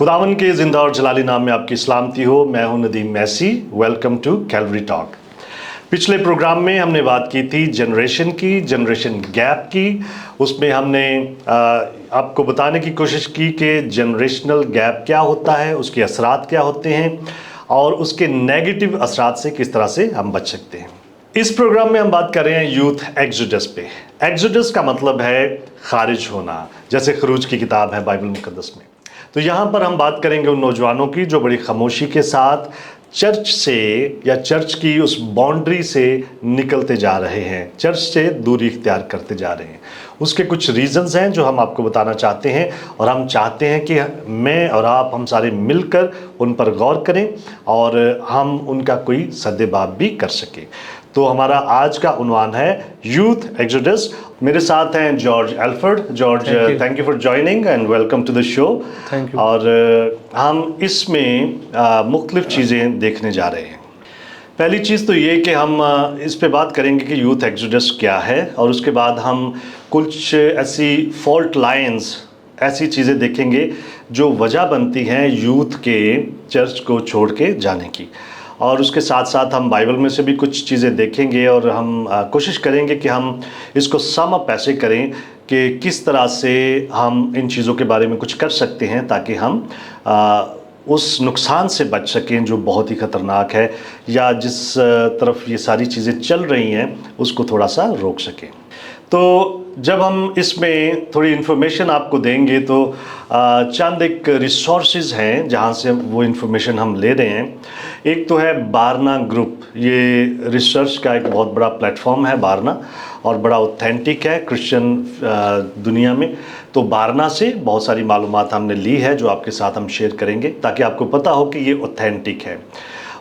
खुदावन के जिंदा और जलाली नाम में आपकी सलामती हो। मैं हूं Nadeem Massey. Welcome to Calvary talk. पिछले प्रोग्राम में हमने बात की थी जनरेशन गैप की। उसमें हमने आपको बताने की कोशिश की कि जनरेशनल गैप क्या होता है, उसके असरात क्या होते हैं और उसके नेगेटिव असरात से किस तरह से हम बच सकते हैं। इस प्रोग्राम में हम बात कर रहे हैं यूथ एक्सोडस पे। एक्सोडस का मतलब है खारिज होना, जैसे खरूज की किताब है बाइबल मुकद्दस में। तो यहाँ पर हम बात करेंगे उन नौजवानों की जो बड़ी खामोशी के साथ चर्च से या चर्च की उस बाउंड्री से निकलते जा रहे हैं, चर्च से दूरी इख्तियार करते जा रहे हैं। उसके कुछ रीज़न्स हैं जो हम आपको बताना चाहते हैं और हम चाहते हैं कि मैं और आप हम सारे मिलकर उन पर गौर करें और हम उनका कोई सद्देबाब भी कर सकें। तो हमारा आज का उन्वान है यूथ एक्सोडस। मेरे साथ हैं George Alfred. George, thank you for joining and welcome to the show. Thank you. और हम इसमें मुख्तलिफ चीज़ें देखने जा रहे हैं। पहली चीज़ तो ये कि हम इस पे बात करेंगे कि यूथ एक्सोडस क्या है, और उसके बाद हम कुछ ऐसी फॉल्ट लाइंस, ऐसी चीज़ें देखेंगे जो वजह बनती हैं यूथ के चर्च को छोड़ के जाने की। और उसके साथ साथ हम बाइबल में से भी कुछ चीज़ें देखेंगे और हम कोशिश करेंगे कि हम इसको सम अप ऐसे करें कि किस तरह से हम इन चीज़ों के बारे में कुछ कर सकते हैं ताकि हम उस नुकसान से बच सकें जो बहुत ही ख़तरनाक है, या जिस तरफ ये सारी चीज़ें चल रही हैं उसको थोड़ा सा रोक सकें। तो जब हम इसमें थोड़ी इन्फॉर्मेशन आपको देंगे तो चंद एक रिसोर्सेज हैं जहाँ से वो इन्फॉर्मेशन हम ले रहे हैं। एक तो है बारना ग्रुप। ये रिसर्च का एक बहुत बड़ा प्लेटफॉर्म है बारना, और बड़ा ऑथेंटिक है क्रिश्चियन दुनिया में। तो बारना से बहुत सारी मालूमात हमने ली है जो आपके साथ हम शेयर करेंगे ताकि आपको पता हो कि ये ऑथेंटिक है।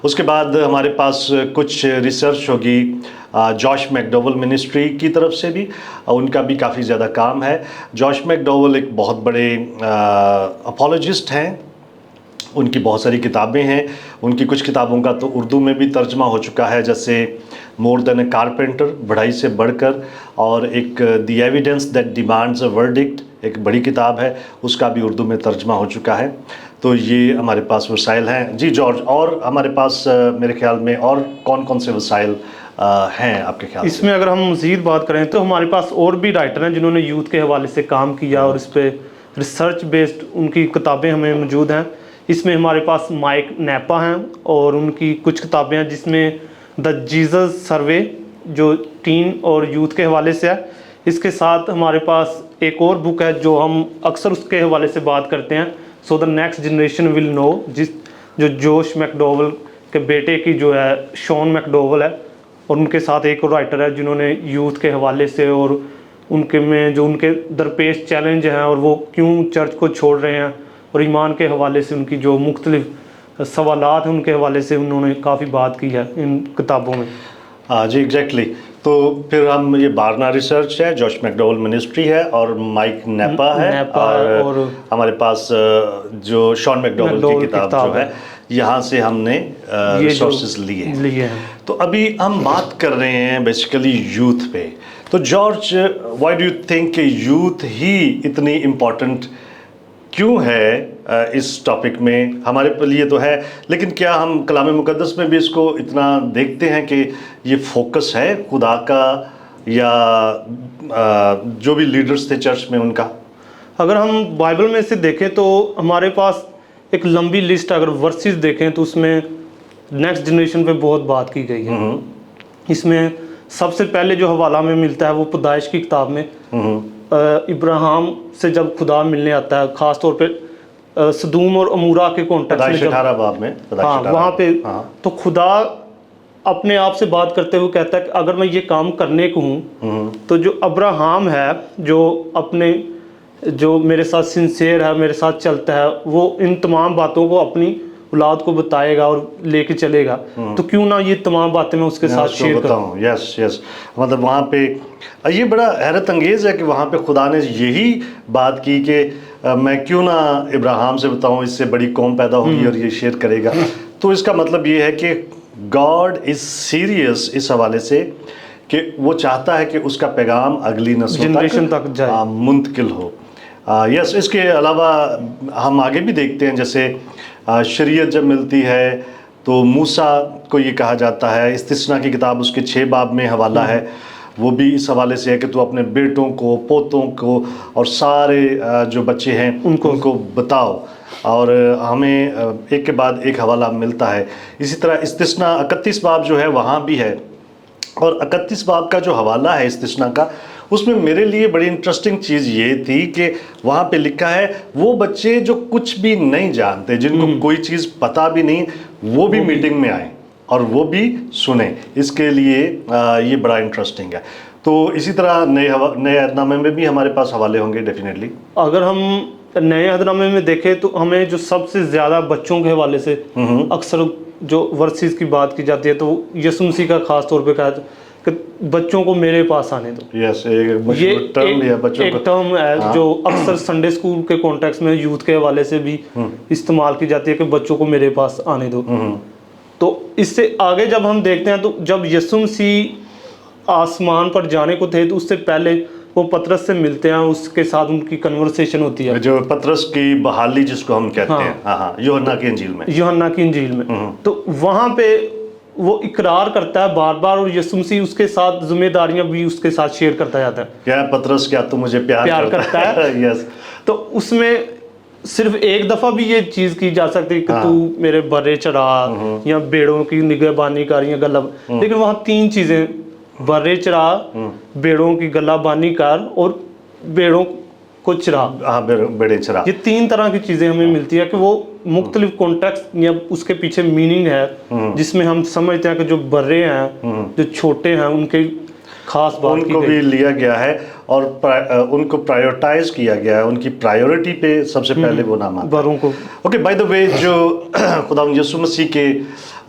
उसके बाद हमारे पास कुछ रिसर्च होगी जॉश मैकडोवल मिनिस्ट्री की तरफ से भी, उनका भी काफ़ी ज़्यादा काम है। जॉश मैकडोवल एक बहुत बड़े अपोलॉजिस्ट हैं, उनकी बहुत सारी किताबें हैं। उनकी कुछ किताबों का तो उर्दू में भी तर्जमा हो चुका है, जैसे मोर देन ए कारपेंटर, बढ़ाई से बढ़कर, और एक the evidence that demands a verdict, एक बड़ी किताब है, उसका भी उर्दू में तर्जमा हो चुका है। तो ये हमारे पास वसाइल हैं। जी जॉर्ज, और हमारे पास मेरे ख्याल में और कौन कौन से वसाइल हैं आपके ख्याल से? इसमें अगर हम मज़ीद बात करें तो हमारे पास और भी राइटर हैं जिन्होंने यूथ के हवाले से काम किया और इस पर रिसर्च बेस्ड उनकी किताबें हमें मौजूद हैं। इसमें हमारे पास माइक नेपा हैं और उनकी कुछ किताबें हैं जिसमें द जीसस सर्वे जो टीन और यूथ के हवाले से है। इसके साथ हमारे पास एक और बुक है जो हम अक्सर उसके हवाले से बात करते हैं, so the next generation will know, जो जोश मैकडोवल के बेटे की जो है शॉन मैकडोवल है, और उनके साथ एक और राइटर है जिन्होंने यूथ के हवाले से और उनके में जो उनके दरपेश चैलेंज हैं और वो क्यों चर्च को छोड़ रहे हैं और ईमान के हवाले से उनकी जो मुख्तलिफ सवालात हैं उनके हवाले से उन्होंने काफ़ी बात की है इन किताबों में। हाँ जी, एग्जैक्टली। तो फिर हम ये बारना रिसर्च है, जॉश मैकडोवल मिनिस्ट्री है, और माइक नेपा है, और हमारे पास जो शॉन मैकडोवल की किताब जो है, यहाँ से हमने रिसोर्सेज लिए हैं। तो अभी हम बात कर रहे हैं बेसिकली यूथ पे। तो George, why do you think कि यूथ ही इतनी इम्पोर्टेंट क्यों है इस टॉपिक में? हमारे लिए तो है, लेकिन क्या हम कलाम मुकद्दस में भी इसको इतना देखते हैं कि ये फोकस है खुदा का या जो भी लीडर्स थे चर्च में उनका? अगर हम बाइबल में से देखें तो हमारे पास एक लंबी लिस्ट, अगर वर्सेस देखें तो उसमें नेक्स्ट जनरेशन पे बहुत बात की गई है। इसमें सबसे पहले जो हवाला में मिलता है वो पैदाइश की किताब में इब्राहिम से जब खुदा मिलने आता है, ख़ास तौर पे सदूम और अमूरा के कॉन्टेक्स्ट में, 18 बाब में, हाँ वहाँ पे तो खुदा अपने आप से बात करते हुए कहता है कि अगर मैं ये काम करने को हूँ तो जो अब्राहम है, जो अपने जो मेरे साथ सिंसियर है, मेरे साथ चलता है, वो इन तमाम बातों को अपनी औलाद को बताएगा और लेके चलेगा, तो क्यों ना ये तमाम बातें मैं उसके साथ शेयर करूं। यस यस, मतलब वहाँ पे ये बड़ा हैरत अंगेज़ है कि वहाँ पे खुदा ने यही बात की कि मैं क्यों ना इब्राहिम से बताऊं, इससे बड़ी कौम पैदा होगी और ये शेयर करेगा। तो इसका मतलब ये है कि गॉड इज़ सीरियस इस हवाले से कि वो चाहता है कि उसका पैगाम अगली नस्लों जनरेशन तक जाए, मुंतकिल हो। यस, इसके अलावा हम आगे भी देखते हैं, जैसे शरीयत जब मिलती है तो मूसा को ये कहा जाता है, इस्तिस्ना की किताब उसके 6 बाब में हवाला है, वो भी इस हवाले से है कि तू अपने बेटों को, पोतों को और सारे जो बच्चे हैं उनको बताओ, और हमें एक के बाद एक हवाला मिलता है। इसी तरह इस्तिस्ना 31 बाब जो है वहाँ भी है, और 31 बाब का जो हवाला है इस्तिस्ना का, उसमें मेरे लिए बड़ी इंटरेस्टिंग चीज़ ये थी कि वहाँ पे लिखा है वो बच्चे जो कुछ भी नहीं जानते, जिनको कोई चीज़ पता भी नहीं, वो भी मीटिंग में आए और वो भी सुने। इसके लिए ये बड़ा इंटरेस्टिंग है। तो इसी तरह नए अहदनामे में भी हमारे पास हवाले होंगे डेफिनेटली। अगर हम नए अहदनामे में देखें तो हमें जो सबसे ज़्यादा बच्चों के हवाले से अक्सर जो वर्सेस की बात की जाती है, तो यीशु मसीह का खास तौर पे कहा कि बच्चों को मेरे पास आने दो। यस, एक टर्म है बच्चों एक टर्म है जो अक्सर संडे स्कूल के कॉन्टेक्स्ट में यूथ के हवाले से भी इस्तेमाल की जाती है कि बच्चों को मेरे पास आने दो। तो इससे आगे जब हम देखते हैं तो जब यीशु मसीह आसमान पर जाने को थे तो उससे पहले वो पतरस से मिलते हैं, उसके साथ उनकी कन्वर्सेशन होती है, जो पतरस की बहाली जिसको हम कहते हैं। हाँ, यूहन्ना की इंजील में तो वहाँ पे वो इकरार करता है बार बार, और यीशु मसीह उसके साथ जिम्मेदारियां भी उसके साथ शेयर करता जाता है। क्या पतरस, क्या तू मुझे प्यार करता है? यस। तो उसमें सिर्फ एक दफ़ा भी ये चीज़ की जा सकती है कि तू मेरे बर्रे चढ़ा या बेड़ों की निगहबानी कर या गला, लेकिन वहाँ 3 चीज़ें, बर्रे चढ़ा, बेड़ों की गलाबानी कर और बेड़ों को चढ़ा। हाँ, बेड़े चढ़ा। ये 3 तरह की चीज़ें हमें मिलती है कि वो मुख्तलिफ कॉन्टेक्स्ट या उसके पीछे मीनिंग है, जिसमें हम समझते हैं कि जो बर्रे हैं, जो छोटे हैं, उनके खास बात उनको भी लिया गया है और उनको प्रायोरिटाइज किया गया है, उनकी प्रायोरिटी पे सबसे पहले वो नाम आता है बरों को। ओके, बाय द वे, जो खुदावंद यीशु मसीह के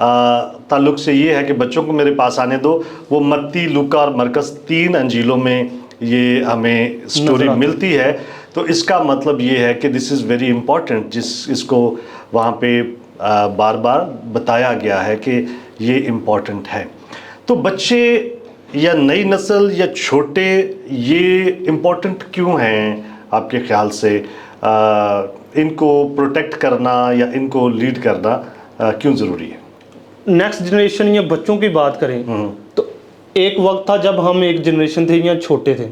ताल्लुक से ये है कि बच्चों को मेरे पास आने दो, वो मत्ती, लूका और मरकस 3 अंजीलों में ये हमें स्टोरी मिलती है। तो इसका मतलब ये है कि दिस इज़ वेरी इम्पॉर्टेंट, इसको वहाँ पे बार बार बताया गया है कि ये इम्पॉर्टेंट है। तो बच्चे या नई नस्ल या छोटे, ये इम्पॉर्टेंट क्यों हैं आपके ख्याल से? इनको प्रोटेक्ट करना या इनको लीड करना क्यों ज़रूरी है? नेक्स्ट जनरेशन या बच्चों की बात करें तो एक वक्त था जब हम एक जनरेशन थे या छोटे थे,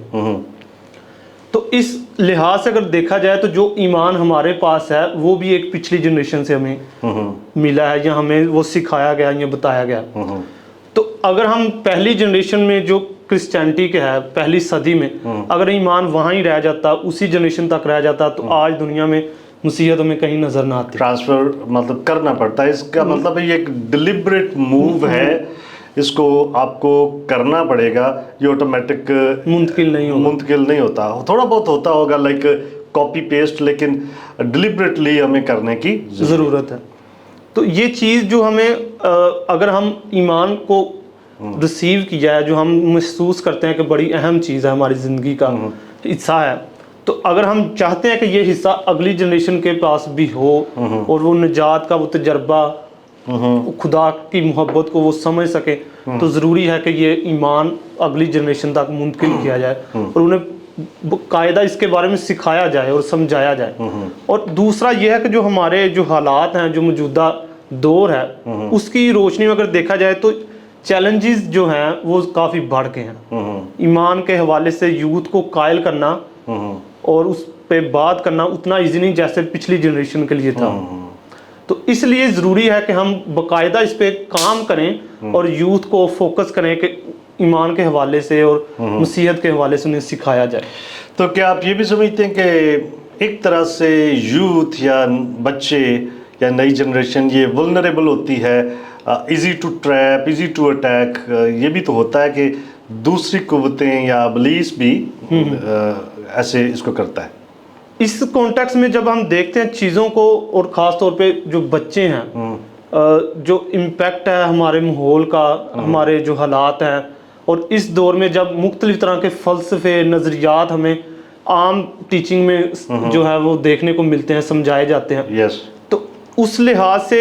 तो इस लिहाज से अगर देखा जाए तो जो ईमान हमारे पास है वो भी एक पिछली जनरेशन से हमें मिला है या हमें वो सिखाया गया या बताया गया। तो अगर हम पहली जनरेशन में जो क्रिश्चियनिटी के है, पहली सदी में अगर ईमान वहाँ ही रह जाता, उसी जनरेशन तक रह जाता, तो आज दुनिया में मुसीबत हमें कहीं नजर ना आती। ट्रांसफर मतलब करना पड़ता है, इसका मतलब ये एक डिलिबरेट मूव है, इसको आपको करना पड़ेगा, ये ऑटोमेटिक मुंतकिल नहीं होता। थोड़ा बहुत होता होगा लाइक कॉपी पेस्ट, लेकिन डिलिबरेटली हमें करने की ज़रूरत है। तो ये चीज़ जो हमें अगर हम ईमान को रिसीव किया है, जो हम महसूस करते हैं कि बड़ी अहम चीज़ है, हमारी ज़िंदगी का हिस्सा है, तो अगर हम चाहते हैं कि ये हिस्सा अगली जनरेशन के पास भी हो और वो निजात का वो तजर्बा, खुदा की मोहब्बत को वो समझ सके, तो ज़रूरी है कि ये ईमान अगली जनरेशन तक मुंतकिल किया जाए और उन्हें कायदा इसके बारे में सिखाया जाए और समझाया जाए। और दूसरा ये है कि जो हमारे जो हालात हैं, जो मौजूदा दौर है, उसकी रोशनी में अगर देखा जाए तो चैलेंजेस जो हैं वो काफ़ी बढ़ गए हैं। ईमान के हवाले से यूथ को कायल करना और उस पे बात करना उतना ईजी नहीं जैसे पिछली जनरेशन के लिए था। तो इसलिए ज़रूरी है कि हम बाकायदा इस पे काम करें और यूथ को फोकस करें कि ईमान के हवाले से और मसीहत के हवाले से उन्हें सिखाया जाए। तो क्या आप ये भी समझते हैं कि एक तरह से यूथ या बच्चे या नई जनरेशन ये वल्नरेबल होती है, easy to trap, easy to attack? ये भी तो होता है कि दूसरी कुव्वतें या इब्लीस भी ऐसे इसको करता है। इस कॉन्टेक्स्ट में जब हम देखते हैं चीज़ों को, और ख़ास तौर पे जो बच्चे हैं, जो इम्पैक्ट है हमारे माहौल का, हमारे जो हालात हैं, और इस दौर में जब मुख्तलिफ तरह के फ़लसफ़े, नज़रियात हमें आम टीचिंग में जो है वो देखने को मिलते हैं, समझाए जाते हैं। यस। तो उस लिहाज से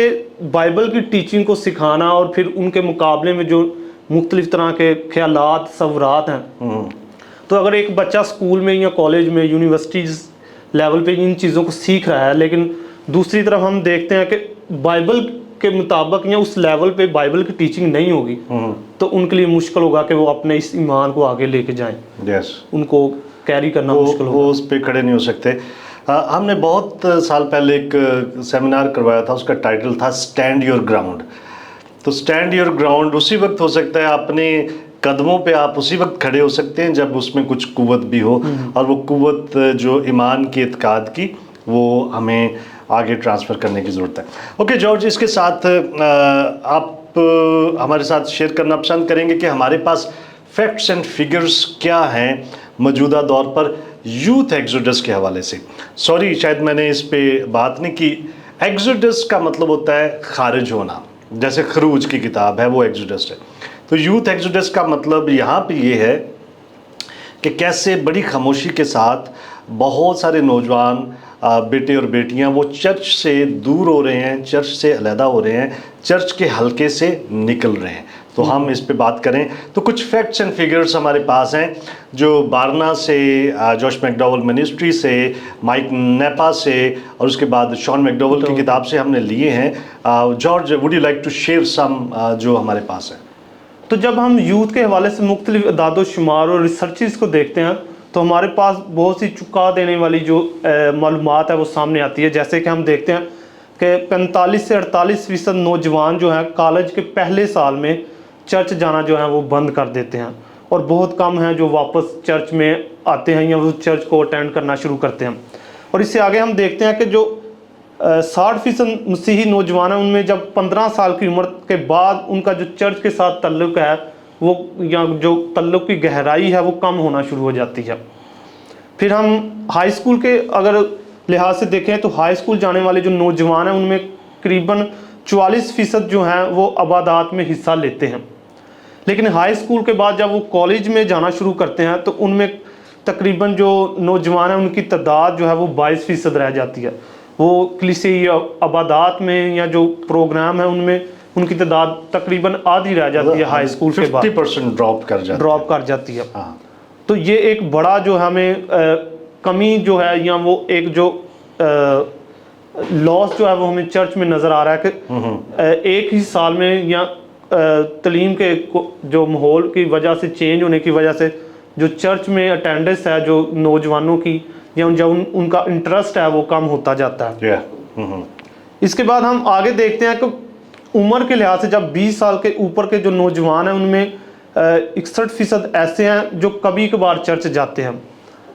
बाइबल की टीचिंग को सिखाना और फिर उनके मुकाबले में जो मुख्तलिफ तरह के ख्यालात, सवरात हैं, तो अगर एक बच्चा स्कूल में या कॉलेज में, यूनिवर्सिटीज़ लेवल पे इन चीज़ों को सीख रहा है, लेकिन दूसरी तरफ हम देखते हैं कि बाइबल के मुताबिक या उस लेवल पे बाइबल की टीचिंग नहीं होगी तो उनके लिए मुश्किल होगा कि वो अपने इस ईमान को आगे लेके जाएं। यस, उनको कैरी करना मुश्किल होगा, वो उस पे खड़े नहीं हो सकते। हमने बहुत साल पहले एक सेमिनार करवाया था, उसका टाइटल था स्टैंड योर ग्राउंड। तो स्टैंड योर ग्राउंड उसी वक्त हो सकता है, अपने कदमों पे आप उसी वक्त खड़े हो सकते हैं जब उसमें कुछ कुव्वत भी हो, और वो कुव्वत जो ईमान की इत्काद की, वो हमें आगे ट्रांसफ़र करने की ज़रूरत है। ओके जॉर्ज, इसके साथ आप हमारे साथ शेयर करना पसंद करेंगे कि हमारे पास फैक्ट्स एंड फिगर्स क्या हैं मौजूदा दौर पर यूथ एग्जोडस के हवाले से। सॉरी, शायद मैंने इस पे बात नहीं की। एग्जोडस का मतलब होता है खारिज होना, जैसे खरूज की किताब है वो एग्जोडस है। तो यूथ एग्जोडस का मतलब यहाँ पे ये है कि कैसे बड़ी खामोशी के साथ बहुत सारे नौजवान बेटे और बेटियां वो चर्च से दूर हो रहे हैं, चर्च से अलहदा हो रहे हैं, चर्च के हलके से निकल रहे हैं। तो हम इस पे बात करें तो कुछ फैक्ट्स एंड फिगर्स हमारे पास हैं जो बारना से, जॉश मैकडॉवल मिनिस्ट्री से, माइक नेपा से, और उसके बाद शॉन मैकडॉवल की किताब से हमने लिए हैं। George, would you like to share some जो हमारे पास है? तो जब हम यूथ के हवाले से मुख्तलिफ अदाद शुमार और रिसर्चेस को देखते हैं तो हमारे पास बहुत सी चुका देने वाली जो मालूमात है वो सामने आती है। जैसे कि हम देखते हैं कि 45 से 48% नौजवान जो हैं कॉलेज के पहले साल में चर्च जाना जो है वो बंद कर देते हैं, और बहुत कम हैं जो वापस चर्च में आते हैं या वो चर्च को अटेंड करना शुरू करते हैं। और इससे आगे हम देखते हैं कि जो 60% मसीही नौजवान हैं उनमें जब 15 साल की उम्र के बाद उनका जो चर्च के साथ तल्लुक़ है वो, या जो तल्लुक़ की गहराई है वो कम होना शुरू हो जाती है। फिर हम हाई स्कूल के अगर लिहाज से देखें तो हाई स्कूल जाने वाले जो नौजवान हैं उनमें करीबन 44% जो हैं वो इबादत में हिस्सा लेते हैं। लेकिन हाई स्कूल के बाद जब वो कॉलेज में जाना शुरू करते हैं तो उनमें तकरीबन जो नौजवान हैं उनकी तादाद जो है वो 22% रह जाती है। वो कलीसियाई इबादत में या जो प्रोग्राम है उनमें उनकी तादाद तकरीबन आधी रह जाती है हाई स्कूल के बाद, 50% ड्रॉप कर जाती है। हाँ। तो ये एक बड़ा जो हमें कमी जो है या वो एक जो लॉस जो है वो हमें चर्च में नज़र आ रहा है कि एक ही साल में या तलीम के जो माहौल की वजह से चेंज होने की वजह से जो चर्च में अटेंडेंस है जो नौजवानों की या जो उनका इंटरेस्ट है वो कम होता जाता है। इसके बाद हम आगे देखते हैं कि उम्र के लिहाज से जब 20 साल के ऊपर के जो नौजवान हैं उनमें 61% ऐसे हैं जो कभी कभार चर्च जाते हैं,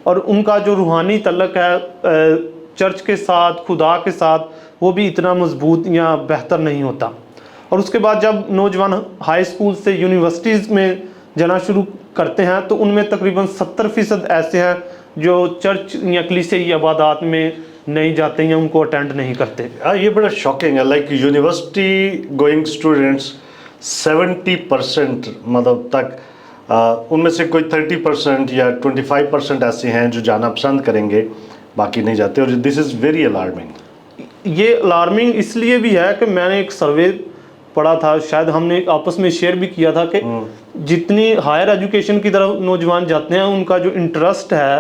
और उनका जो रूहानी तल्लुक़ है चर्च के साथ, खुदा के साथ, वो भी इतना मजबूत या बेहतर नहीं होता। और उसके बाद जब नौजवान हाई स्कूल से यूनिवर्सिटीज़ में जाना शुरू करते हैं तो उनमें तकरीबन 70% ऐसे हैं जो चर्च या कलीसियाई इबादत में नहीं जाते या उनको अटेंड नहीं करते। ये बड़ा शॉकिंग है। लाइक यूनिवर्सिटी गोइंग स्टूडेंट्स 70% मतलब तक, उनमें से कोई 30% या 25% ऐसे हैं जो जाना पसंद करेंगे, बाकी नहीं जाते। और दिस इज़ वेरी अलार्मिंग। ये अलार्मिंग इसलिए भी है कि मैंने एक सर्वे पढ़ा था, शायद हमने आपस में शेयर भी किया था, कि जितनी हायर एजुकेशन की तरफ नौजवान जाते हैं उनका जो इंटरेस्ट है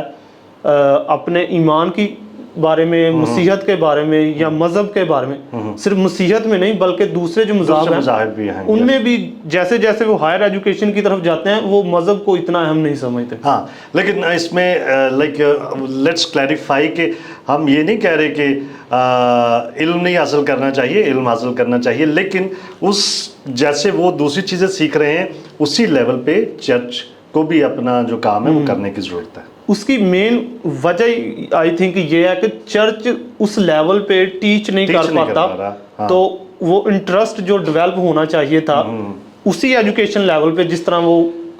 अपने ईमान की बारे में, मसीहत के बारे में या मज़हब के बारे में, सिर्फ मसीहत में नहीं बल्कि दूसरे जो मज़ाहब हैं उनमें भी जैसे जैसे वो हायर एजुकेशन की तरफ जाते हैं वो मज़हब को इतना अहम नहीं समझते। हाँ, लेकिन इसमें लेट्स क्लैरिफाई कि हम ये नहीं कह रहे कि इल्म नहीं हासिल करना चाहिए, इल्म हासिल करना चाहिए, लेकिन उस जैसे वो दूसरी चीज़ें सीख रहे हैं उसी लेवल पे चर्च को भी अपना जो काम है वो करने की ज़रूरत है। उसकी मेन वजह आई थिंक ये है कि चर्च उस लेवल पे टीच नहीं कर पाता। हाँ। तो वो इंटरेस्ट जो डेवलप होना चाहिए था उसी एजुकेशन लेवल पे जिस तरह वो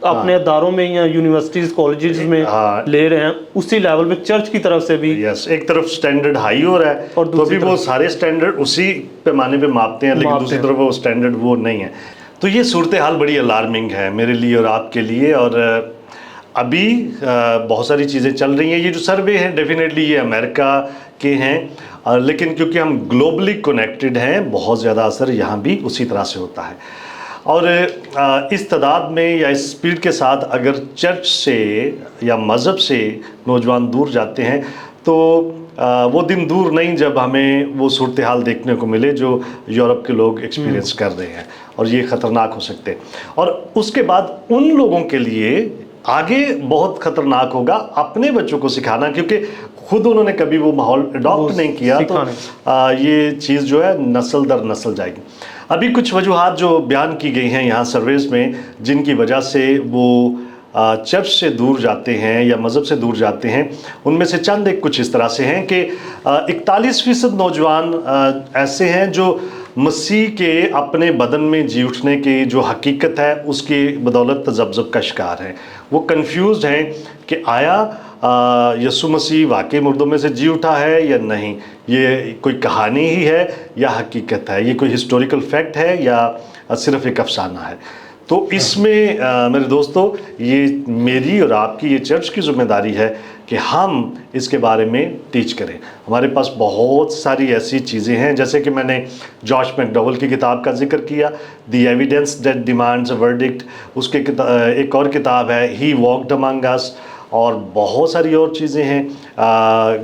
अपने अदारों में या यूनिवर्सिटीज कॉलेजेस में ले रहे हैं उसी लेवल पे चर्च की तरफ से भी एक तरफ स्टैंडर्ड हाई हो रहा है और तो भी वो सारे स्टैंडर्ड उसी पैमाने पे मापते हैं, लेकिन दूसरी तरफ वो स्टैंडर्ड वो नहीं है। तो ये सूरत हाल बड़ी अलार्मिंग है मेरे लिए और आपके लिए। और अभी बहुत सारी चीज़ें चल रही हैं। ये जो सर्वे हैं डेफिनेटली ये अमेरिका के हैं, लेकिन क्योंकि हम ग्लोबली कनेक्टेड हैं बहुत ज़्यादा असर यहाँ भी उसी तरह से होता है। اور اس تعداد میں یا اس سپیڈ کے ساتھ اگر چرچ سے یا مذہب سے نوجوان دور جاتے ہیں تو وہ دن دور نہیں جب ہمیں وہ صورتحال دیکھنے کو ملے جو یورپ کے لوگ ایکسپیرینس کر رہے ہیں، اور یہ خطرناک ہو سکتے ہیں۔ اور اس کے بعد ان لوگوں کے لیے آگے بہت خطرناک ہوگا اپنے بچوں کو سکھانا، کیونکہ خود انہوں نے کبھی وہ ماحول اڈاپٹ نہیں کیا، تو یہ چیز جو ہے نسل در نسل جائے گی۔ ابھی کچھ وجوہات جو بیان کی گئی ہیں یہاں سرویز میں جن کی وجہ سے وہ چرچ سے دور جاتے ہیں یا مذہب سے دور جاتے ہیں، ان میں سے چند ایک کچھ اس طرح سے ہیں کہ 41% نوجوان ایسے ہیں جو مسیح کے اپنے بدن میں جی اٹھنے کی جو حقیقت ہے اس کی بدولت تذبذب کا شکار ہیں۔ وہ کنفیوزڈ ہیں کہ آیا یسوع مسیح واقعی مردوں میں سے جی اٹھا ہے یا نہیں، یہ کوئی کہانی ہی ہے یا حقیقت ہے، یہ کوئی ہسٹوریکل فیکٹ ہے یا صرف ایک افسانہ ہے۔ تو اس میں میرے دوستو یہ میری اور آپ کی، یہ چرچ کی ذمہ داری ہے کہ ہم اس کے بارے میں ٹیچ کریں۔ ہمارے پاس بہت ساری ایسی چیزیں ہیں، جیسے کہ میں نے جارج میک ڈوول کی کتاب کا ذکر کیا، the evidence that demands a verdict, اس کے ایک اور کتاب ہے ہی واکڈ امانگ اس، اور بہت ساری اور چیزیں ہیں۔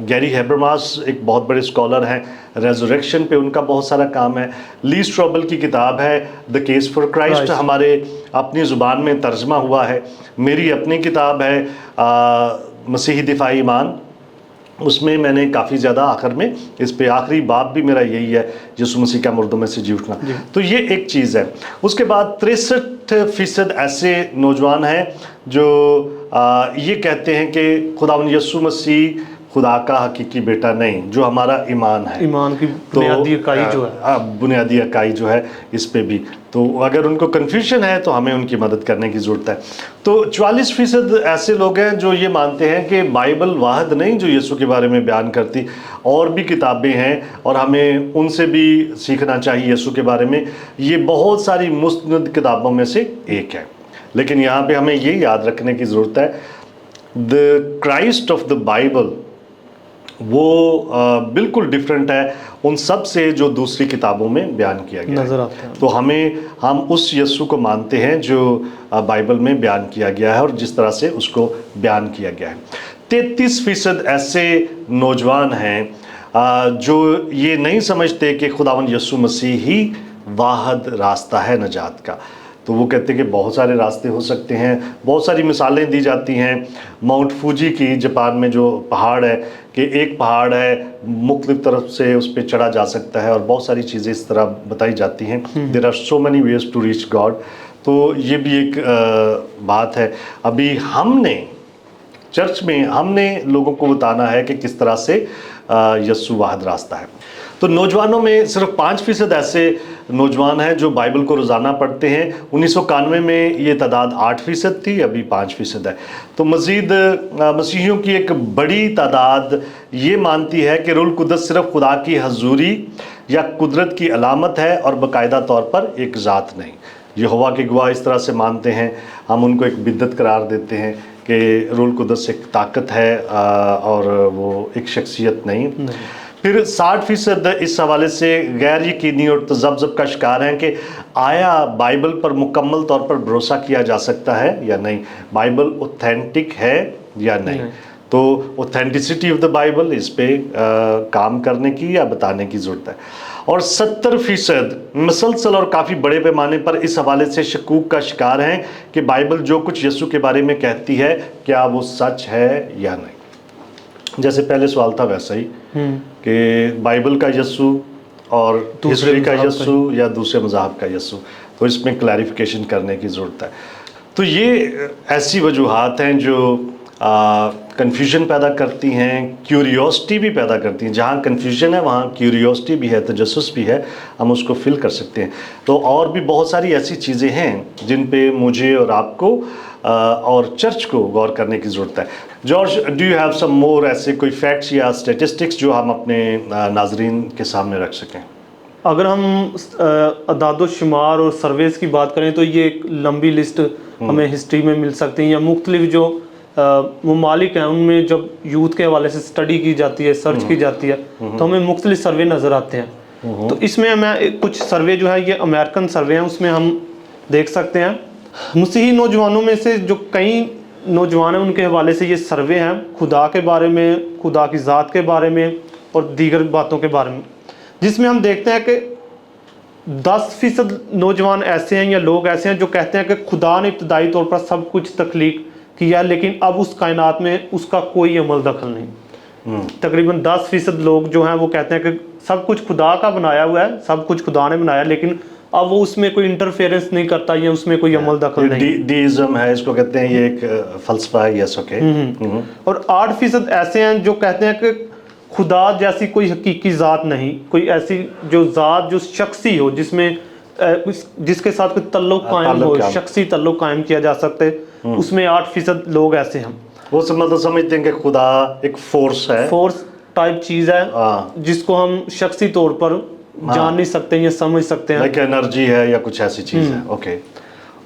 گیری ہیبرماس ایک بہت بڑے اسکالر ہیں، ریزوریکشن پہ ان کا بہت سارا کام ہے۔ لی اسٹروبل کی کتاب ہے دی کیس فار کرائسٹ، ہمارے اپنی زبان میں ترجمہ ہوا ہے۔ میری اپنی کتاب ہے مسیحی دفاعی ایمان، اس میں میں نے کافی زیادہ آخر میں اس پہ آخری باب بھی میرا یہی ہے، یسوع مسیح کا مردوں میں سے جی اٹھنا۔ تو یہ ایک چیز ہے۔ اس کے بعد 63% ایسے نوجوان ہیں جو یہ کہتے ہیں کہ خداوند یسوع مسیح خدا کا حقیقی بیٹا نہیں، جو ہمارا ایمان ہے، ایمان کی بنیادی اکائی جو ہے، بنیادی اکائی جو ہے اس پہ بھی۔ تو اگر ان کو کنفیوژن ہے تو ہمیں ان کی مدد کرنے کی ضرورت ہے۔ تو 44% ایسے لوگ ہیں جو یہ مانتے ہیں کہ بائبل واحد نہیں جو یسوع کے بارے میں بیان کرتی، اور بھی کتابیں ہیں اور ہمیں ان سے بھی سیکھنا چاہیے یسوع کے بارے میں۔ یہ بہت ساری مستند کتابوں میں سے ایک ہے، لیکن یہاں پہ ہمیں یہ یاد رکھنے کی ضرورت ہے دا کرائسٹ آف دا بائبل وہ بالکل ڈیفرنٹ ہے ان سب سے جو دوسری کتابوں میں بیان کیا گیا نظر آتا ہے۔ تو ہم اس یسوع کو مانتے ہیں جو بائبل میں بیان کیا گیا ہے اور جس طرح سے اس کو بیان کیا گیا ہے۔ 33% ایسے نوجوان ہیں جو یہ نہیں سمجھتے کہ خداوند یسوع مسیح ہی واحد راستہ ہے نجات کا۔ تو وہ کہتے ہیں کہ بہت سارے راستے ہو سکتے ہیں، بہت ساری مثالیں دی جاتی ہیں ماؤنٹ فوجی کی، جاپان میں جو پہاڑ ہے، کہ ایک پہاڑ ہے مختلف طرف سے اس پہ چڑھا جا سکتا ہے، اور بہت ساری چیزیں اس طرح بتائی جاتی ہیں۔ There are so many ways to reach God. تو یہ بھی ایک بات ہے۔ ابھی ہم نے چرچ میں لوگوں کو بتانا ہے کہ کس طرح سے یسوع واحد راستہ ہے۔ تو نوجوانوں میں صرف 5% ایسے نوجوان ہیں جو بائبل کو روزانہ پڑھتے ہیں۔ 1991 میں یہ تعداد 8% تھی، ابھی 5% ہے۔ تو مزید مسیحیوں کی ایک بڑی تعداد یہ مانتی ہے کہ روح القدس صرف خدا کی حضوری یا قدرت کی علامت ہے اور باقاعدہ طور پر ایک ذات نہیں۔ یہوہ کے گواہ اس طرح سے مانتے ہیں، ہم ان کو ایک بدعت قرار دیتے ہیں کہ روح القدس ایک طاقت ہے اور وہ ایک شخصیت نہیں۔ پھر 60% اس حوالے سے غیر یقینی اور تذبذب کا شکار ہیں کہ آیا بائبل پر مکمل طور پر بھروسہ کیا جا سکتا ہے یا نہیں، بائبل اوتھینٹک ہے یا نہیں۔ تو اوتھینٹسٹی آف دا بائبل، اس پہ کام کرنے کی یا بتانے کی ضرورت ہے۔ اور 70% مسلسل اور کافی بڑے پیمانے پر اس حوالے سے شکوک کا شکار ہیں کہ بائبل جو کچھ یسوع کے بارے میں کہتی ہے کیا وہ سچ ہے یا نہیں۔ جیسے پہلے سوال تھا ویسا ہی کہ بائبل کا یسوع اور ہسٹری کا یسوع یا دوسرے مذاہب کا یسوع، تو اس میں کلیریفیکیشن کرنے کی ضرورت ہے۔ تو یہ ایسی وجوہات ہیں جو کنفیوژن پیدا کرتی ہیں، کیوریوسٹی بھی پیدا کرتی ہیں۔ جہاں کنفیوژن ہے وہاں کیوریوسٹی بھی ہے، تجسس بھی ہے، ہم اس کو فل کر سکتے ہیں۔ تو اور بھی بہت ساری ایسی چیزیں ہیں جن پہ مجھے اور آپ کو اور چرچ کو غور کرنے کی ضرورت ہے۔ George, do you have some more ایسے کوئی فیکٹس یا اسٹیٹسٹکس جو ہم اپنے ناظرین کے سامنے رکھ سکیں؟ اگر ہم اعداد و شمار اور سرویز کی بات کریں تو یہ ایک لمبی لسٹ ہمیں ہسٹری میں مل سکتی ہیں، یا مختلف جو ممالک ہیں ان میں جب یوتھ کے حوالے سے اسٹڈی کی جاتی ہے، سرچ کی جاتی ہے، تو ہمیں مختلف سروے نظر آتے ہیں۔ تو اس میں میں کچھ سروے جو ہے یہ امریکن سروے ہیں، اس میں ہم देख सकते हैं। मसीही नौजवानों में से जो कई नौजवान हैं उनके हवाले से ये सर्वे हैं खुदा के बारे में, खुदा की ज़ात के बारे में और दीगर बातों के बारे में, जिसमें हम देखते हैं कि 10% नौजवान ऐसे हैं या लोग ऐसे हैं जो कहते हैं कि खुदा ने इब्तदाई तौर पर सब कुछ तख्लीक किया लेकिन अब उस कायनात में उसका कोई अमल दखल नहीं। तकरीबन 10% लोग जो हैं वो कहते हैं कि सब कुछ खुदा का बनाया हुआ है, सब कुछ खुदा ने बनाया, लेकिन अब वो उसमें कोई इंटरफेरेंस नहीं करता या उसमें कोई अमल दखल नहीं। डीइज्म है, इसको कहते हैं, ये एक फलसफा है। Yes, okay. और 8% ऐसे हैं जो कहते हैं कि खुदा जैसी कोई हकीकी ज़ात नहीं, कोई ऐसी जो ज़ात जो शख्सी हो, जिसमें जिसके साथ कोई तल्लुक कायम हो, शख्सी तल्लुक कायम किया जा सकते, उसमें 8% लोग ऐसे हैं। वो मतलब समझते हैं कि खुदा एक फोर्स है, फोर्स टाइप चीज़ है जिसको हम शख्सी तौर पर जान नहीं सकते या समझ सकते हैं, लाइक एनर्जी है या कुछ ऐसी चीज़ है। ओके।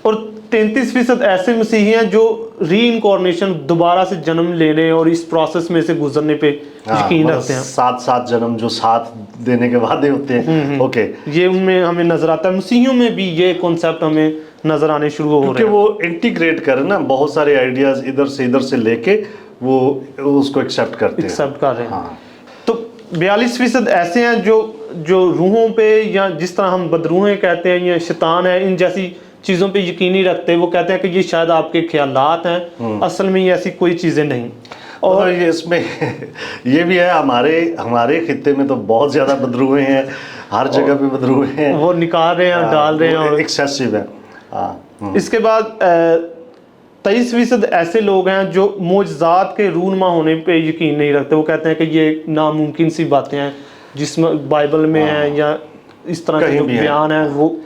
और 33% ऐसे मसीही हैं जो री इनकॉर्नेशन, दोबारा से जन्म लेने और इस प्रोसेस में से गुजरने पे यकीन रखते हैं। 7 जन्म जो साथ देने के वादे होते हैं। ओके, ये उनमें हमें नजर आता है। मसीहियों में भी ये कॉन्सेप्ट हमें नजर आने शुरू हो रहे हैं, क्योंकि वो इंटीग्रेट करें ना, बहुत सारे आइडियाज इधर से लेके वो उसको एक्सेप्ट कर रहे हैं। हाँ। तो 42% ऐसे हैं जो रूहों पे, या जिस तरह हम बदरूहें कहते हैं या शैतान है, इन जैसी चीज़ों पे यकीन नहीं रखते। वो कहते हैं कि ये शायद आपके ख्यालात हैं, असल में ये ऐसी कोई चीज़ें नहीं। और ये इसमें ये भी है, हमारे खित्ते में तो बहुत ज़्यादा बदरूहें हैं, हर जगह पे बदरूहें हैं, वो निकाल रहे हैं, डाल रहे हैं, और एक्सेसिव है। इसके बाद 23% ऐसे लोग हैं जो मोजज़ात के रूनमा होने पे यकीन नहीं रखते। वो कहते हैं कि ये नामुमकिन सी बातें हैं, जिसमें बाइबल में है या इस तरह के जो बयान है वो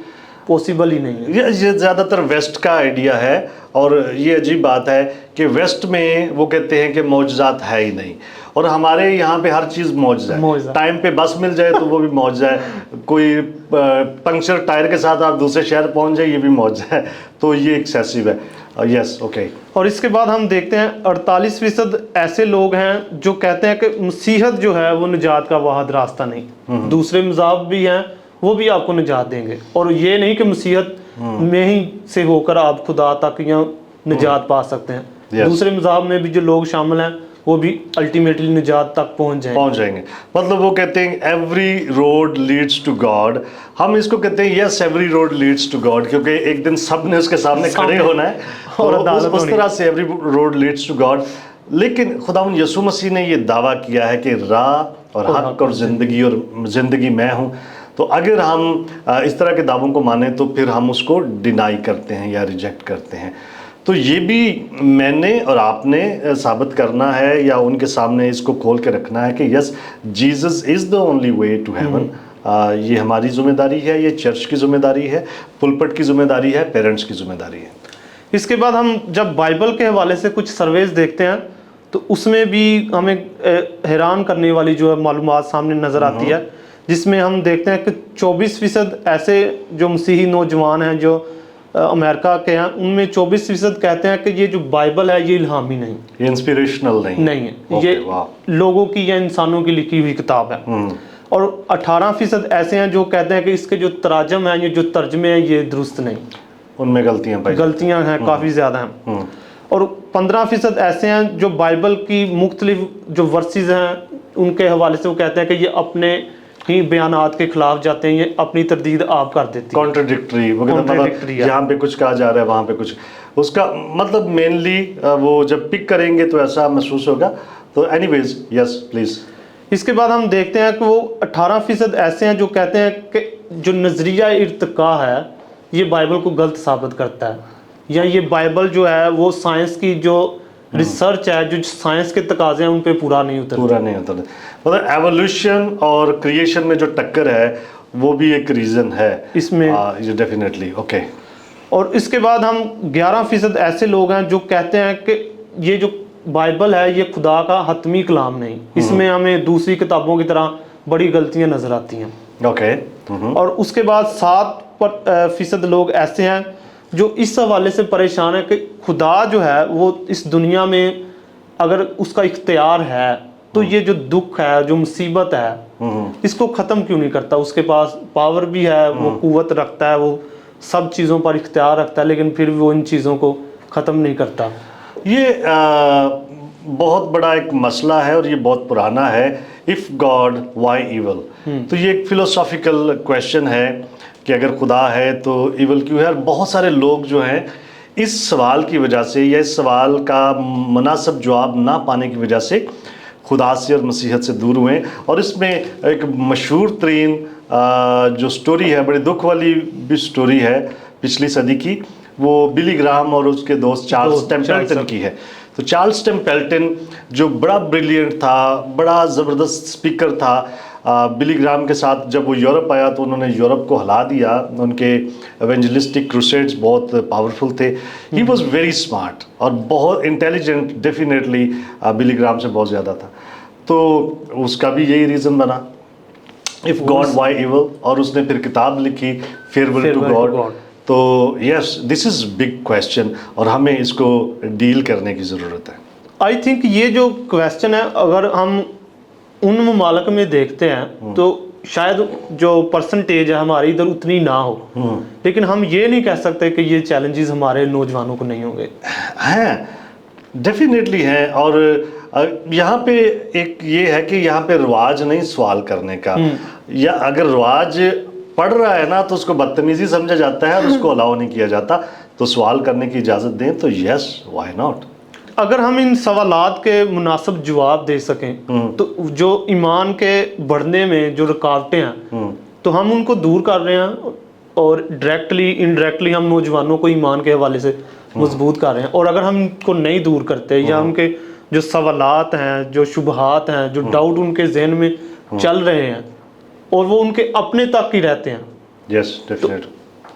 पॉसिबल ही नहीं है। ये ज़्यादातर वेस्ट का आइडिया है, और ये अजीब बात है कि वेस्ट में वो कहते हैं कि मौजज़ात है ही नहीं, और हमारे यहाँ पे हर चीज़ मौजज़ा है। टाइम पे बस मिल जाए तो वो भी मौजज़ा है, कोई पंक्चर टायर के साथ आप दूसरे शहर पहुँच जाए, ये भी मौजज़ा है। तो ये एक्सेसिव है। Yes, okay. और इसके बाद हम देखते हैं 48% ऐसे लोग हैं जो कहते हैं कि मसीहत जो है वो निजात का वाहिद रास्ता नहीं, दूसरे मज़ाहब भी हैं, वो भी आपको निजात देंगे, और ये नहीं कि मसीहत में ही से होकर आप खुदा तक या निजात पा सकते हैं। दूसरे मज़ाहब में भी जो लोग शामिल हैं वो भी अल्टीमेटली निजात तक पहुंच जाएंगे। मतलब वो कहते हैं every road leads to God. हम इसको कहते हैं yes, every road leads to God, क्योंकि एक दिन सबने उसके सामने खड़े होना है और उस तरह से every road leads to God. लेकिन खुदावंद यीशु मसीह ने ये दावा किया है कि राह और हक और ज़िंदगी मैं हूँ। तो अगर हम इस तरह के दावों को माने तो फिर हम उसको डिनाई करते हैं या रिजेक्ट करते हैं। तो ये भी मैंने और आपने साबित करना है या उनके सामने इसको खोल के रखना है कि yes, Jesus is the only way to heaven. ये हमारी जिम्मेदारी है, ये चर्च की जिम्मेदारी है, पुलपट की जिम्मेदारी है, पेरेंट्स की जिम्मेदारी है। इसके बाद हम जब बाइबल के हवाले से कुछ सर्वेज देखते हैं तो उसमें भी हमें हैरान करने वाली जो है मालूमात सामने नज़र आती है, जिसमें हम देखते हैं कि 24% ऐसे जो मसीही नौजवान हैं जो अमेरिका के हैं, उनमें 24% कहते हैं कि ये जो बाइबल है ये इल्हामी नहीं, ये इंस्पिरेशनल नहीं है, ये लोगों की या इंसानों की लिखी हुई किताब है। और 18% ऐसे हैं जो कहते हैं कि इसके जो तराजम है, ये जो तर्जमे हैं, ये दुरुस्त नहीं, उनमें गलतियाँ हैं, काफ़ी ज़्यादा हैं। और 15% ऐसे हैं जो बाइबल की मुख्तलिफ जो वर्सेस हैं उनके हवाले से वो कहते हैं कि ये अपने ही बयानात के खिलाफ जाते हैं, ये अपनी तरदीद आप कर देती है, कॉन्ट्रडिक्टरी। मतलब यहाँ पे कुछ कहा जा रहा है, वहाँ पे कुछ, उसका मतलब मेनली वो जब पिक करेंगे तो ऐसा महसूस होगा। तो एनीवेज, यस प्लीज़। इसके बाद हम देखते हैं कि वो 18% ऐसे हैं जो कहते हैं कि जो नज़रिया इर्तिका है ये बाइबल को गलत साबित करता है, या ये बाइबल जो है वो साइंस की जो रिसर्च है, जो साइंस के तकाजे हैं उन पे पूरा नहीं उतरता। मतलब एवोल्यूशन और क्रिएशन में जो टक्कर है वो भी एक रीज़न है इसमें, ये डेफिनेटली ओके। और इसके बाद हम 11% ऐसे लोग हैं जो कहते हैं कि ये जो बाइबल है ये खुदा का हतमी कलाम नहीं, इसमें हमें दूसरी किताबों की तरह बड़ी गलतियां नज़र आती हैं। ओके। और उसके बाद 7% लोग ऐसे हैं जो इस हवाले से परेशान है कि खुदा जो है वो इस दुनिया में अगर उसका इख्तियार है तो ये जो दुख है, जो मुसीबत है, इसको ख़त्म क्यों नहीं करता? उसके पास पावर भी है, वो कुव्वत रखता है, वो सब चीज़ों पर इख्तियार रखता है, लेकिन फिर वो इन चीज़ों को ख़त्म नहीं करता। ये बहुत बड़ा एक मसला है और ये बहुत पुराना है, इफ़ गॉड वाई इवल। तो ये एक फिलोसॉफिकल क्वेश्चन है कि अगर खुदा है तो इवल क्यों है। और बहुत सारे लोग जो हैं इस सवाल की वजह से या इस सवाल का मुनासिब जवाब ना पाने की वजह से खुदा से और मसीहत से दूर हुए। और इसमें एक मशहूर तरीन जो स्टोरी है, बड़ी दुख वाली भी स्टोरी है पिछली सदी की, वो बिली ग्राहम और उसके दोस्त चार्ल्स टेम्पल्टन की है। तो चार्ल्स टेम्पल्टन जो बड़ा ब्रिलियंट था, बड़ा ज़बरदस्त स्पीकर था, बिली ग्राहम के साथ जब वो यूरोप आया तो उन्होंने यूरोप को हिला दिया। उनके एवेंजलिस्टिक क्रूसेड्स बहुत पावरफुल थे। ही वॉज वेरी स्मार्ट और बहुत इंटेलिजेंट, डेफिनेटली बिली ग्राहम से बहुत ज़्यादा था। तो उसका भी यही रीज़न बना, इफ़ गॉड वाई इवल, और उसने फिर किताब लिखी फेयरवेल टू गॉड। तो yes, this is big question और हमें इसको डील करने की ज़रूरत है। आई थिंक ये जो क्वेश्चन है, अगर हम उन ममालिक में देखते हैं तो शायद जो परसेंटेज है हमारी इधर उतनी ना हो, लेकिन हम ये नहीं कह सकते कि ये चैलेंजेस हमारे नौजवानों को नहीं होंगे। हैं, डेफिनेटली हैं। और यहाँ पे एक ये है कि यहाँ पे रिवाज नहीं सवाल करने का, या अगर रिवाज पढ़ रहा है ना तो उसको बदतमीजी समझा जाता है और उसको अलाउ नहीं किया जाता। तो सवाल करने की इजाज़त दें तो यस, व्हाई नॉट। अगर हम इन सवालात के मुनासिब जवाब दे सकें तो जो ईमान के बढ़ने में जो रुकावटें हैं तो हम उनको दूर कर रहे हैं, और डायरेक्टली इनडायरेक्टली हम नौजवानों को ईमान के हवाले से मजबूत कर रहे हैं। और अगर हम इनको नहीं दूर करते, या उनके जो सवालात हैं, जो शुबहात हैं, जो डाउट उनके जहन में चल रहे हैं और वो उनके अपने तक ही रहते हैं, यस डेफिनेटली,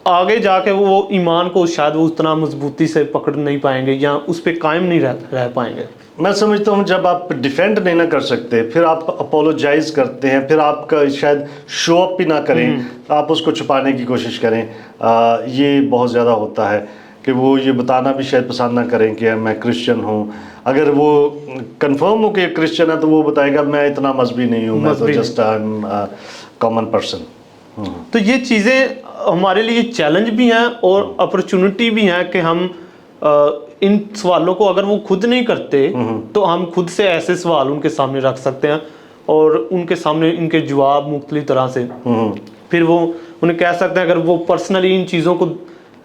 आगे जाके वो ईमान को शायद वो उतना मजबूती से पकड़ नहीं पाएंगे या उस पर कायम नहीं रह पाएंगे। मैं समझता हूँ जब आप डिफेंड नहीं ना कर सकते, फिर आप अपोलोजाइज करते हैं, फिर आपका शायद शो अप भी ना करें, आप उसको छुपाने की कोशिश करें। ये बहुत ज़्यादा होता है कि वो ये बताना भी शायद पसंद ना करें कि मैं क्रिश्चियन हूँ। अगर वो कंफर्म हो कि क्रिश्चियन है तो वो बताएगा मैं इतना मजहबी नहीं हूँ, मैं तो जस्ट कॉमन पर्सन। तो ये चीज़ें हमारे लिए चैलेंज भी हैं और अपॉर्चुनिटी भी हैं कि हम इन सवालों को अगर वो खुद नहीं करते तो हम खुद से ऐसे सवाल उनके सामने रख सकते हैं और उनके सामने इनके जवाब मुख्तलिफ तरह से, फिर वो उन्हें कह सकते हैं। अगर वो पर्सनली इन चीज़ों को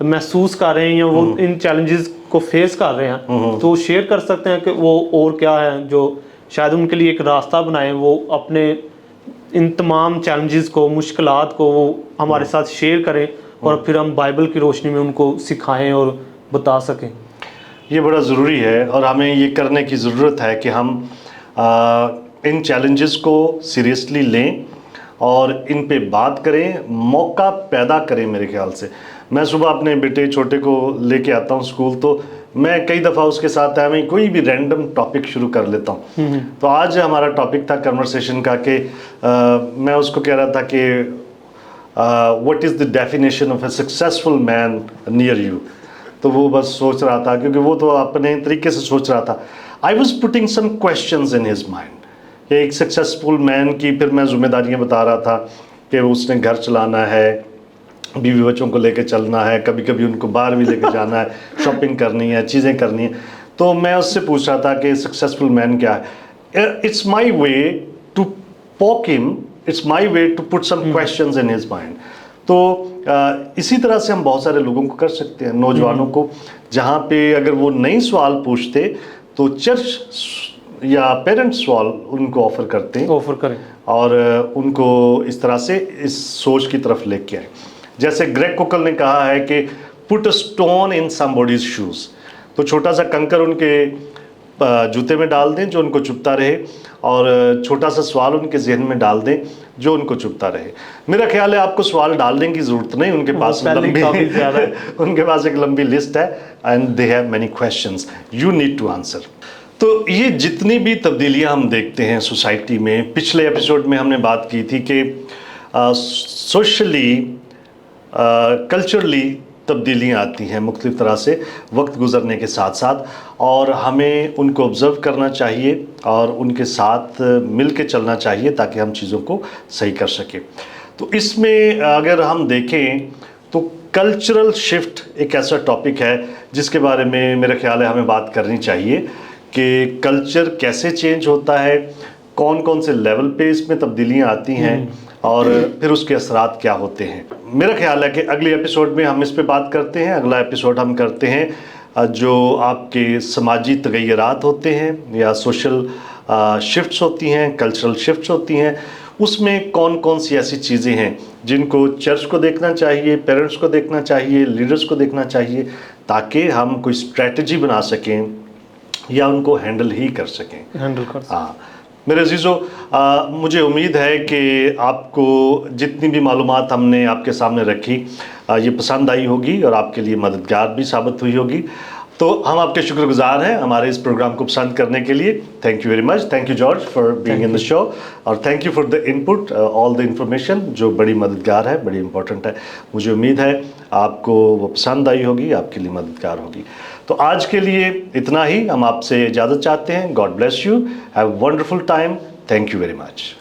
महसूस कर रहे हैं या वो इन चैलेंजेस को फेस कर रहे हैं तो शेयर कर सकते हैं कि वो और क्या है जो शायद उनके लिए एक रास्ता बनाए। वो अपने इन तमाम चैलेंजेस को, मुश्किलात को वो हमारे साथ शेयर करें और फिर हम बाइबल की रोशनी में उनको सिखाएं और बता सकें। ये बड़ा ज़रूरी है और हमें ये करने की ज़रूरत है कि हम इन चैलेंजेस को सीरियसली लें और इन पे बात करें, मौका पैदा करें। मेरे ख्याल से मैं सुबह अपने बेटे छोटे को लेके आता हूँ स्कूल, तो मैं कई दफ़ा उसके साथ मैं कोई भी रैंडम टॉपिक शुरू कर लेता हूँ। तो आज हमारा टॉपिक था कन्वर्सेशन का कि मैं उसको कह रहा था कि what is the definition of A successful man near you. तो वो बस सोच रहा था, क्योंकि वो तो अपने तरीके से सोच रहा था। I was putting some questions in his mind. एक सक्सेसफुल मैन की फिर मैं जिम्मेदारियाँ बता रहा था कि उसने घर चलाना है, बीवी बच्चों को लेके चलना है, कभी कभी उनको बाहर भी लेके जाना है, शॉपिंग करनी है, चीज़ें करनी है। तो मैं उससे पूछ रहा था कि सक्सेसफुल मैन क्या है। It's my way to poke him, it's my way to put some questions in his mind. तो इसी तरह से हम बहुत सारे लोगों को कर सकते हैं, नौजवानों को, जहाँ पे अगर वो नई सवाल पूछते तो चर्च या पेरेंट्स सवाल उनको ऑफ़र करें और उनको इस तरह से इस सोच की तरफ लेके आए। जैसे ग्रेग कोकल ने कहा है कि put a stone in somebody's shoes. तो छोटा सा कंकर उनके जूते में डाल दें जो उनको चुभता रहे, और छोटा सा सवाल उनके जहन में डाल दें जो उनको चुभता रहे। मेरा ख्याल है आपको सवाल डालने की ज़रूरत नहीं, उनके पास उनके पास एक लंबी लिस्ट है and they have many questions you need to answer. तो ये जितनी भी तब्दीलियां हम देखते हैं सोसाइटी में, पिछले एपिसोड में हमने बात की थी कि सोशली कल्चरली तब्दीलियाँ आती हैं मुख्तलिफ़ तरह से वक्त गुज़रने के साथ साथ, और हमें उनको ऑब्ज़र्व करना चाहिए और उनके साथ मिल के चलना चाहिए ताकि हम चीज़ों को सही कर सकें। तो इसमें अगर हम देखें तो कल्चरल शिफ्ट एक ऐसा टॉपिक है जिसके बारे में मेरा ख्याल है हमें बात करनी चाहिए कि कल्चर कैसे चेंज होता है, कौन कौन से लेवल पे इसमें तब्दीलियाँ आती हैं और फिर उसके असरात क्या होते हैं। मेरा ख्याल है कि अगले एपिसोड में हम इस पे बात करते हैं। अगला एपिसोड हम करते हैं जो आपके समाजी तगय्युरात होते हैं या सोशल शिफ्ट्स होती हैं, कल्चरल शिफ्ट्स होती हैं, उसमें कौन कौन सी ऐसी चीज़ें हैं जिनको चर्च को देखना चाहिए, पेरेंट्स को देखना चाहिए, लीडर्स को देखना चाहिए, ताकि हम कोई स्ट्रेटजी बना सकें या उनको हैंडल ही कर सकें। हाँ मेरे अजीज़ों, मुझे उम्मीद है कि आपको जितनी भी मालूमात हमने आपके सामने रखी ये पसंद आई होगी और आपके लिए मददगार भी साबित हुई होगी। तो हम आपके शुक्रगुजार हैं हमारे इस प्रोग्राम को पसंद करने के लिए। Thank you very much. Thank you George for being in the show और thank you for the input, all the information जो बड़ी मददगार है, बड़ी इंपॉर्टेंट है। मुझे उम्मीद है आपको वो पसंद आई होगी, आपके लिए मददगार होगी। तो आज के लिए इतना ही, हम आपसे इजाज़त चाहते हैं। God bless you, have a wonderful time. Thank you very much.